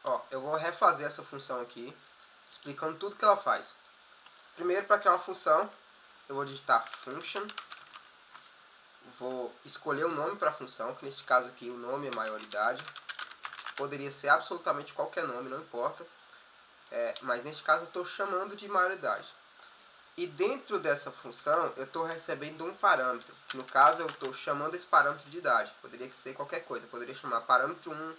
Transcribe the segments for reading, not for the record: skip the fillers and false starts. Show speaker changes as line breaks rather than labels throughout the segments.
Ó, eu vou refazer essa função aqui, explicando tudo que ela faz. Primeiro, para criar uma função, eu vou digitar function, vou escolher o nome para a função, que neste caso aqui o nome é maioridade. Poderia ser absolutamente qualquer nome, não importa. Mas neste caso eu estou chamando de maioridade. E dentro dessa função eu estou recebendo um parâmetro. No caso eu estou chamando esse parâmetro de idade. Poderia ser qualquer coisa. Poderia chamar parâmetro 1,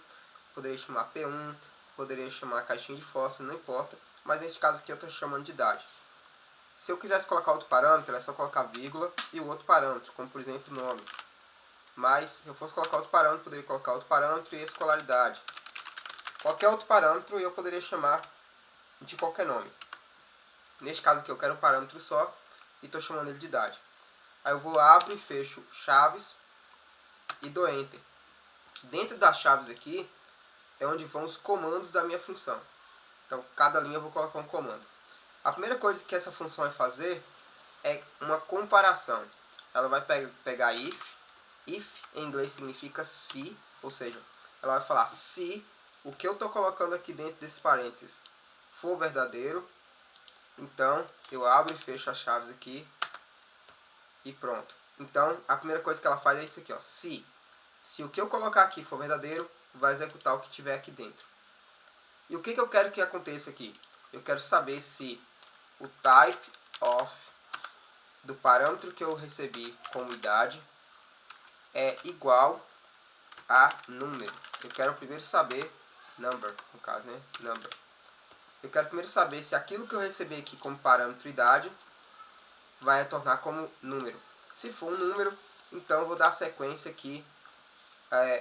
poderia chamar P1, poderia chamar caixinha de fósforo, não importa. Mas neste caso aqui eu estou chamando de idade. Se eu quisesse colocar outro parâmetro, é só colocar vírgula e o outro parâmetro, como por exemplo nome. Mas se eu fosse colocar outro parâmetro, poderia colocar outro parâmetro e escolaridade. Qualquer outro parâmetro eu poderia chamar de qualquer nome. Neste caso aqui eu quero um parâmetro só e estou chamando ele de idade. Aí eu vou abro e fecho chaves e dou Enter. Dentro das chaves aqui é onde vão os comandos da minha função. Então cada linha eu vou colocar um comando. A primeira coisa que essa função vai fazer é uma comparação. Ela vai pegar if em inglês significa se, ou seja, ela vai falar se o que eu estou colocando aqui dentro desse parênteses for verdadeiro, então eu abro e fecho as chaves aqui e pronto. Então a primeira coisa que ela faz é isso aqui, ó, se o que eu colocar aqui for verdadeiro, vai executar o que tiver aqui dentro. E o que eu quero que aconteça aqui? Eu quero saber se o type of do parâmetro que eu recebi como idade é igual a número. Eu quero primeiro saber, number, no caso, né? Number. Eu quero primeiro saber se aquilo que eu recebi aqui como parâmetro idade vai retornar como número. Se for um número, então eu vou dar sequência aqui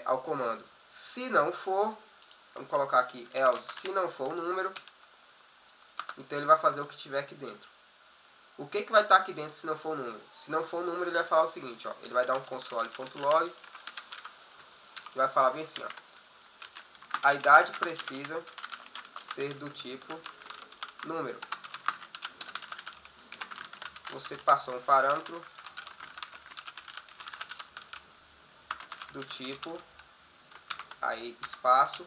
ao comando. Se não for, vamos colocar aqui else, se não for um número, então ele vai fazer o que tiver aqui dentro. O que vai estar aqui dentro se não for um número? Se não for um número, ele vai falar o seguinte, ó, ele vai dar um console.log e vai falar bem assim, ó, a idade precisa ser do tipo número. Você passou um parâmetro do tipo, aí espaço,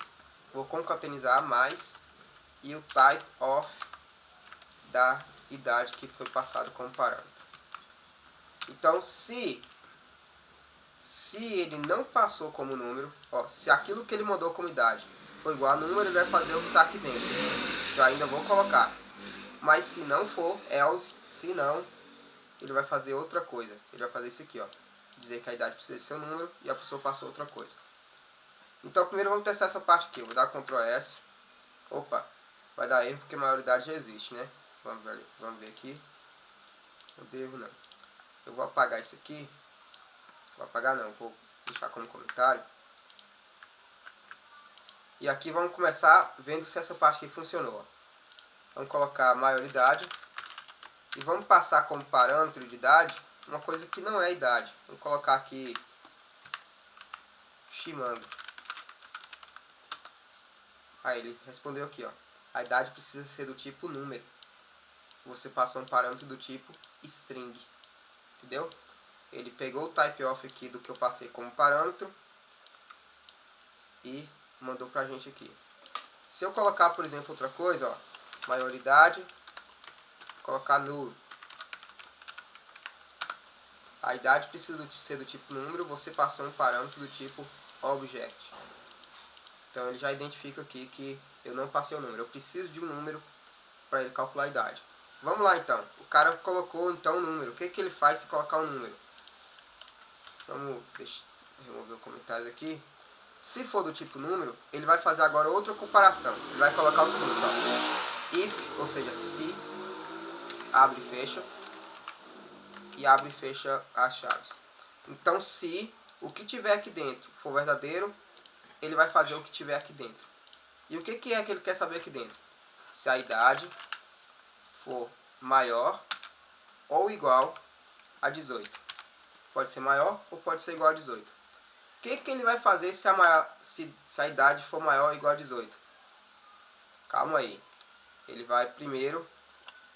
vou concatenizar mais e o type of da idade que foi passado como parâmetro. Então se ele não passou como número, ó, se aquilo que ele mandou como idade for igual a número, ele vai fazer o que está aqui dentro. Eu ainda vou colocar. Mas se não for, else, se não, ele vai fazer outra coisa. Ele vai fazer isso aqui, ó, dizer que a idade precisa ser um número e a pessoa passou outra coisa. Então primeiro vamos testar essa parte aqui. Eu vou dar Ctrl S. Opa, vai dar erro porque a maioridade já existe, né? Vamos ver aqui. Não deu erro não. Eu vou apagar isso aqui. Vou apagar não, vou deixar como comentário. E aqui vamos começar vendo se essa parte aqui funcionou. Vamos colocar a maioridade. E vamos passar como parâmetro de idade uma coisa que não é idade. Vamos colocar aqui Chimango. Aí ele respondeu aqui, ó. A idade precisa ser do tipo número. Você passou um parâmetro do tipo string. Entendeu? Ele pegou o type of aqui do que eu passei como parâmetro e mandou pra gente aqui. Se eu colocar, por exemplo, outra coisa, ó, maioridade, colocar null. A idade precisa ser do tipo número, você passou um parâmetro do tipo object. Então ele já identifica aqui que eu não passei o número. Eu preciso de um número para ele calcular a idade. Vamos lá então. O cara colocou então um número. O que ele faz se colocar um número? Vamos remover o comentário aqui. Se for do tipo número, ele vai fazer agora outra comparação. Ele vai colocar o seguinte, ó. If, ou seja, se, abre e fecha. E abre e fecha as chaves. Então se o que tiver aqui dentro for verdadeiro, ele vai fazer o que tiver aqui dentro. E o que é que ele quer saber aqui dentro? Se a idade for maior ou igual a 18. Pode ser maior ou pode ser igual a 18. O que ele vai fazer se a idade for maior ou igual a 18? Calma aí. Ele vai primeiro,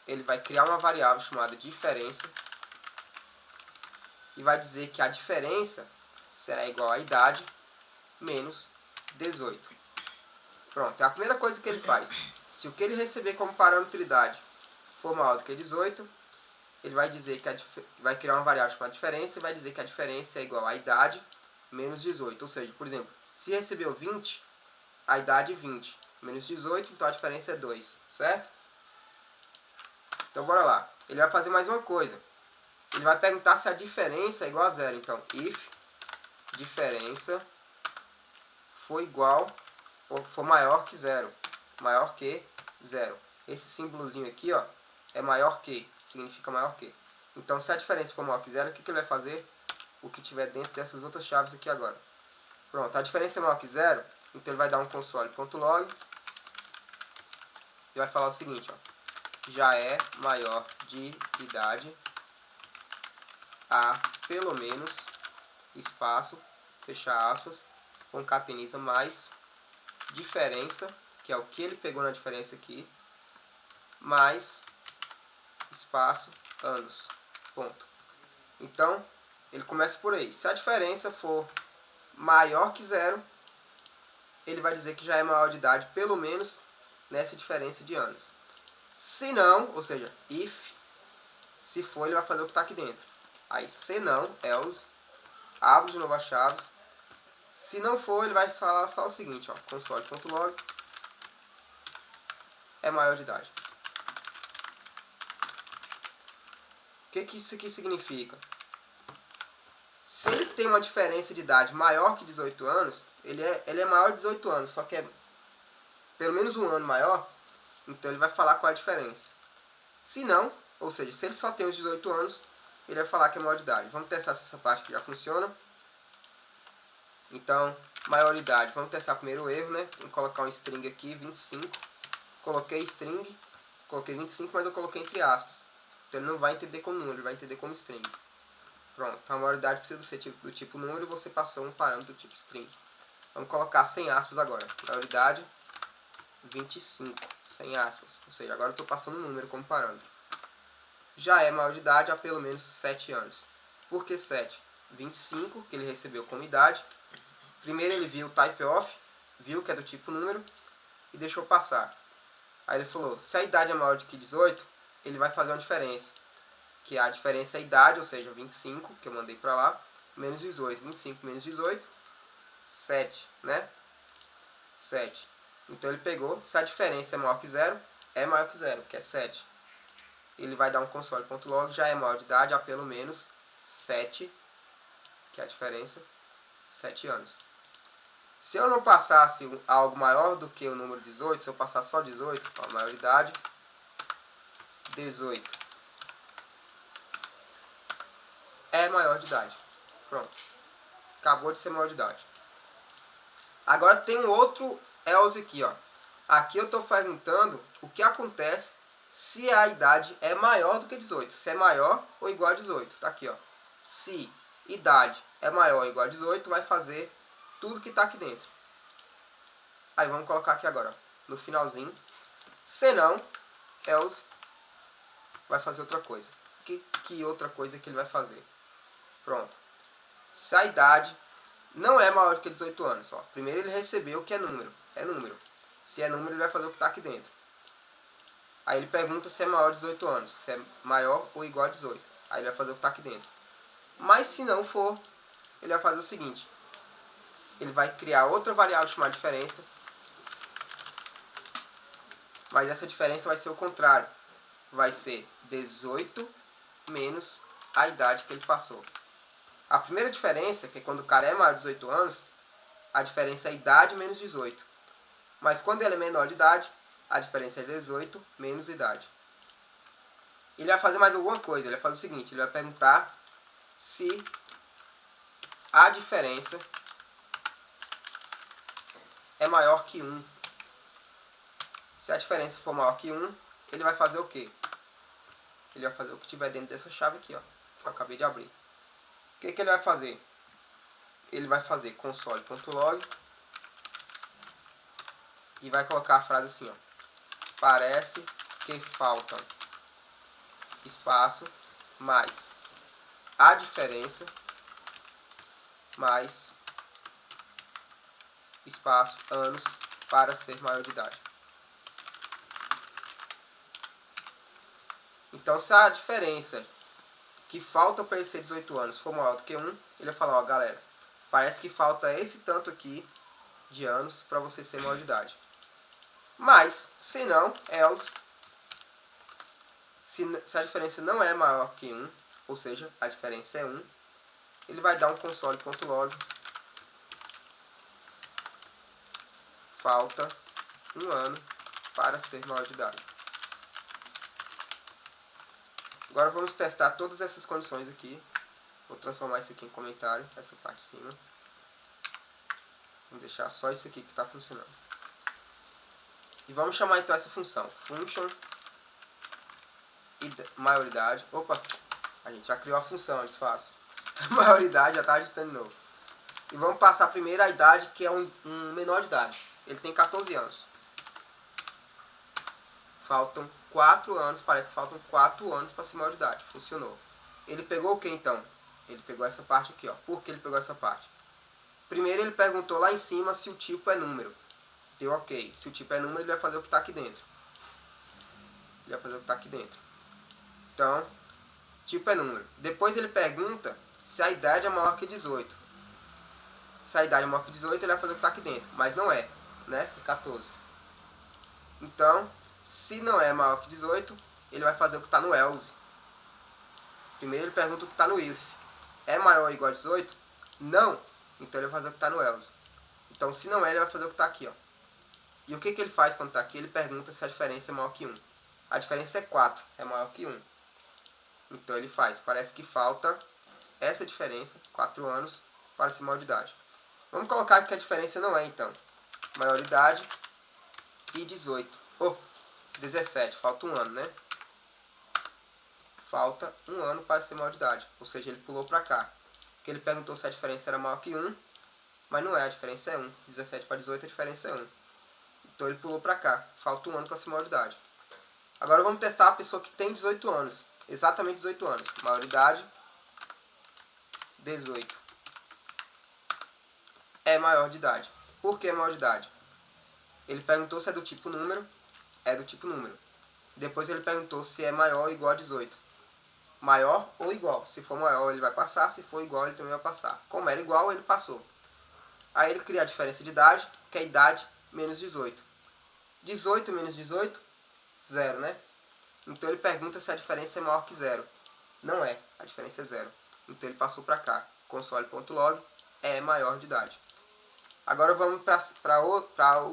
ele vai criar uma variável chamada diferença e vai dizer que a diferença será igual a idade menos 18. Pronto, é a primeira coisa que ele faz. Se o que ele receber como parâmetro de idade for maior do que 18, ele vai dizer que vai criar uma variável chamada diferença e vai dizer que a diferença é igual à idade menos 18. Ou seja, por exemplo, se recebeu 20, a idade é 20 menos 18, então a diferença é 2, certo? Então bora lá. Ele vai fazer mais uma coisa. Ele vai perguntar se a diferença é igual a zero. Então, if diferença for igual ou for maior que zero. Maior que zero. Esse símbolozinho aqui, ó, é maior que, significa maior que. Então, se a diferença for maior que zero, o que ele vai fazer? O que tiver dentro dessas outras chaves aqui agora. Pronto, a diferença é maior que zero, então ele vai dar um console.log e vai falar o seguinte, ó, já é maior de idade a pelo menos, espaço, fechar aspas, concateniza mais diferença, que é o que ele pegou na diferença aqui, mais espaço, anos, ponto. Então, ele começa por aí. Se a diferença for maior que zero, ele vai dizer que já é maior de idade, pelo menos nessa diferença de anos. Se não, ou seja, if, se for, ele vai fazer o que está aqui dentro. Aí, se não, else, abre de novo as chaves. Se não for, ele vai falar só o seguinte, ó, console.log é maior de idade. O que isso aqui significa? Se ele tem uma diferença de idade maior que 18 anos, ele é maior de 18 anos, só que é pelo menos um ano maior, então ele vai falar qual é a diferença. Se não, ou seja, se ele só tem os 18 anos, ele vai falar que é maior de idade. Vamos testar se essa parte aqui já funciona. Então, maioridade. Vamos testar primeiro o erro, né? Vamos colocar um string aqui, 25. Coloquei string, coloquei 25, mas eu coloquei entre aspas. Então ele não vai entender como número, ele vai entender como string. Pronto, então a maioridade precisa ser do tipo número e você passou um parâmetro do tipo string. Vamos colocar sem aspas agora. Maioridade 25, sem aspas. Ou seja, agora eu estou passando um número como parâmetro. Já é maior de idade há pelo menos 7 anos. Por que 7? 25, que ele recebeu como idade. Primeiro ele viu o type of, viu que é do tipo número e deixou passar. Aí ele falou, se a idade é maior do que 18, ele vai fazer uma diferença. Que a diferença é a idade, ou seja, 25, que eu mandei para lá, menos 18. 25 menos 18, 7, né? 7. Então ele pegou, se a diferença é maior que zero, é maior que zero, que é 7. Ele vai dar um console.log, já é maior de idade há pelo menos 7, que é a diferença, 7 anos. Se eu não passasse algo maior do que o número 18, se eu passar só 18, a maioridade, 18 é maior de idade. Pronto. Acabou de ser maior de idade. Agora tem um outro else aqui, ó. Aqui eu estou perguntando o que acontece se a idade é maior do que 18. Se é maior ou igual a 18. Tá aqui, ó. Se idade é maior ou igual a 18, vai fazer tudo que está aqui dentro. Aí vamos colocar aqui agora, ó, no finalzinho. Se não, else vai fazer outra coisa. Que outra coisa que ele vai fazer? Pronto. Se a idade não é maior que 18 anos, ó. Primeiro ele recebeu o que é número. É número. Se é número, ele vai fazer o que está aqui dentro. Aí ele pergunta se é maior de 18 anos. Se é maior ou igual a 18. Aí ele vai fazer o que está aqui dentro. Mas se não for, ele vai fazer o seguinte. Ele vai criar outra variável chamada diferença. Mas essa diferença vai ser o contrário. Vai ser 18 menos a idade que ele passou. A primeira diferença, que é quando o cara é maior de 18 anos, a diferença é idade menos 18. Mas quando ele é menor de idade, a diferença é 18 menos idade. Ele vai fazer mais alguma coisa. Ele vai fazer o seguinte, ele vai perguntar se a diferença é maior que 1. Se a diferença for maior que 1, ele vai fazer o quê? Ele vai fazer o que tiver dentro dessa chave aqui, ó, que eu acabei de abrir. O que ele vai fazer? Ele vai fazer console.log e vai colocar a frase assim, ó. Parece que faltam espaço mais a diferença mais espaço anos para ser maior de idade. Então, se a diferença que falta para ele ser 18 anos for maior do que 1, ele vai falar, ó, galera, parece que falta esse tanto aqui de anos para você ser maior de idade. Mas, se não, else, se a diferença não é maior que 1, ou seja, a diferença é 1, ele vai dar um console.log, falta 1 ano para ser maior de idade. Agora vamos testar todas essas condições aqui. Vou transformar isso aqui em comentário, essa parte de cima. Vamos deixar só isso aqui que está funcionando. E vamos chamar então essa função, function maioridade. Opa, a gente já criou a função, antes fácil. Maioridade, já está digitando de novo. E vamos passar primeiro a idade, que é um menor de idade. Ele tem 14 anos. Faltam 4 anos, parece que faltam 4 anos para ser maior de idade. Funcionou. Ele pegou o que então? Ele pegou essa parte aqui, ó. Por que ele pegou essa parte? Primeiro ele perguntou lá em cima se o tipo é número. Deu ok. Se o tipo é número, ele vai fazer o que está aqui dentro. Ele vai fazer o que está aqui dentro. Então, tipo é número. Depois ele pergunta se a idade é maior que 18. Se a idade é maior que 18, ele vai fazer o que está aqui dentro. Mas não é, né? É 14. Então, se não é maior que 18, ele vai fazer o que está no else. Primeiro ele pergunta o que está no if. É maior ou igual a 18? Não. Então ele vai fazer o que está no else. Então, se não é, ele vai fazer o que está aqui, ó. E o que ele faz quando está aqui? Ele pergunta se a diferença é maior que 1. A diferença é 4, é maior que 1. Então ele faz, parece que falta essa diferença, 4 anos, para ser maior de idade. Vamos colocar que a diferença não é, então, maioridade e 18. Oh, 17, falta 1 ano, né? Falta 1 ano para ser maior de idade, ou seja, ele pulou para cá. Porque ele perguntou se a diferença era maior que 1, mas não é, a diferença é 1. 17 para 18, a diferença é 1. Então ele pulou para cá, falta 1 ano para ser maior de idade. Agora vamos testar a pessoa que tem 18 anos. Exatamente 18 anos. Maioridade, 18. É maior de idade. Por que maior de idade? Ele perguntou se é do tipo número. É do tipo número. Depois ele perguntou se é maior ou igual a 18. Maior ou igual. Se for maior, ele vai passar. Se for igual, ele também vai passar. Como era igual, ele passou. Aí ele cria a diferença de idade, que é idade menos 18. 18 menos 18, 0, né? Então ele pergunta se a diferença é maior que 0. Não é, a diferença é 0. Então ele passou para cá. Console.log é maior de idade. Agora vamos para o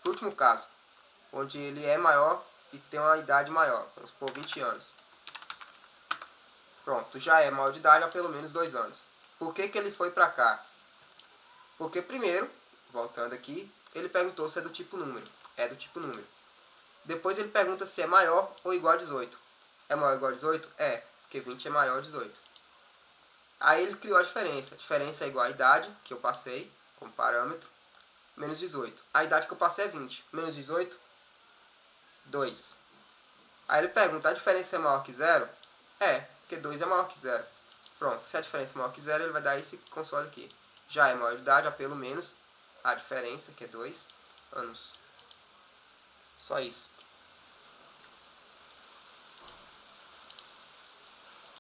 último caso, onde ele é maior e tem uma idade maior. Vamos supor 20 anos. Pronto, já é maior de idade há pelo menos 2 anos. Por que ele foi para cá? Porque primeiro, voltando aqui, ele perguntou se é do tipo número. É do tipo número. Depois ele pergunta se é maior ou igual a 18. É maior ou igual a 18? É, porque 20 é maior a 18. Aí ele criou a diferença. A diferença é igual à idade que eu passei como parâmetro, menos 18. A idade que eu passei é 20. Menos 18, 2. Aí ele pergunta, a diferença é maior que 0? É, porque 2 é maior que 0. Pronto, se a diferença é maior que 0, ele vai dar esse console aqui. Já é maior de idade, há pelo menos a diferença, que é 2 anos. Só isso.